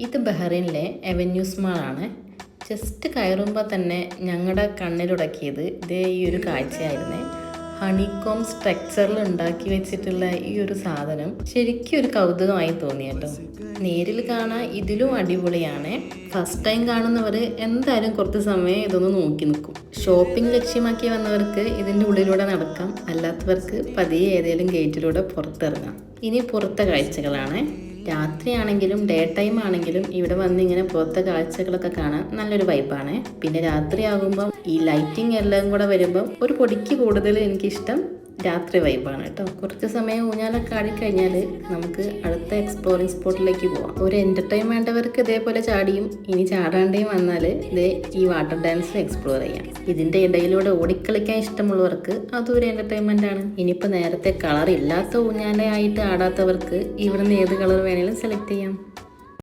ഇത് ബഹ്റൈനിലെ avenues മാളാണ്. Just കയറുമ്പോൾ തന്നെ ഞങ്ങളുടെ കണ്ണിലുടക്കിയത് ഇതേ ഈ ഒരു കാഴ്ചയായിരുന്നേ. ഹണികോം സ്ട്രക്ചറിൽ ഉണ്ടാക്കി വെച്ചിട്ടുള്ള ഈ ഒരു സാധനം ശരിക്കും ഒരു കൗതുകമായി തോന്നി കേട്ടോ. നേരിൽ കാണാൻ ഇതിലും അടിപൊളിയാണ്. ഫസ്റ്റ് ടൈം കാണുന്നവർ എന്തായാലും കുറച്ച് സമയം ഇതൊന്ന് നോക്കി നിൽക്കും. ഷോപ്പിംഗ് ലക്ഷ്യമാക്കി വന്നവർക്ക് ഇതിൻ്റെ ഉള്ളിലൂടെ നടക്കാം, അല്ലാത്തവർക്ക് പതിയെ ഏതെങ്കിലും ഗേറ്റിലൂടെ പുറത്തിറങ്ങാം. ഇനി പുറത്തെ കാഴ്ചകളാണ്. രാത്രിയാണെങ്കിലും ഡേ ടൈം ആണെങ്കിലും ഇവിടെ വന്ന് ഇങ്ങനെ പുറത്തെ കാഴ്ചകളൊക്കെ കാണാൻ നല്ലൊരു വൈബാണ്. പിന്നെ രാത്രി ആകുമ്പം ഈ ലൈറ്റിംഗ് എല്ലാം കൂടെ വരുമ്പം ഒരു പൊടിക്ക് കൂടുതൽ എനിക്കിഷ്ടം രാത്രി വൈബാണ് കേട്ടോ. കുറച്ച് സമയം ഊഞ്ഞാലൊക്കെ ആടിക്കഴിഞ്ഞാൽ നമുക്ക് അടുത്ത എക്സ്പ്ലോറിങ് സ്പോട്ടിലേക്ക് പോവാം. ഒരു എൻ്റർടൈൻ വേണ്ടവർക്ക് ഇതേപോലെ ചാടിയും ഇനി ചാടാണ്ടേയും വന്നാൽ ഇതേ ഈ വാട്ടർ ഡാൻസ് എക്സ്പ്ലോർ ചെയ്യാം. ഇതിൻ്റെ ഇടയിലൂടെ ഓടിക്കളിക്കാൻ ഇഷ്ടമുള്ളവർക്ക് അതും ഒരു എൻ്റർടൈൻമെൻ്റ് ആണ്. ഇനിയിപ്പോൾ നേരത്തെ കളർ ഇല്ലാത്ത ഊഞ്ഞാലയായിട്ട് ആടാത്തവർക്ക് ഇവിടുന്ന് ഏത് കളർ വേണേലും സെലക്ട് ചെയ്യാം.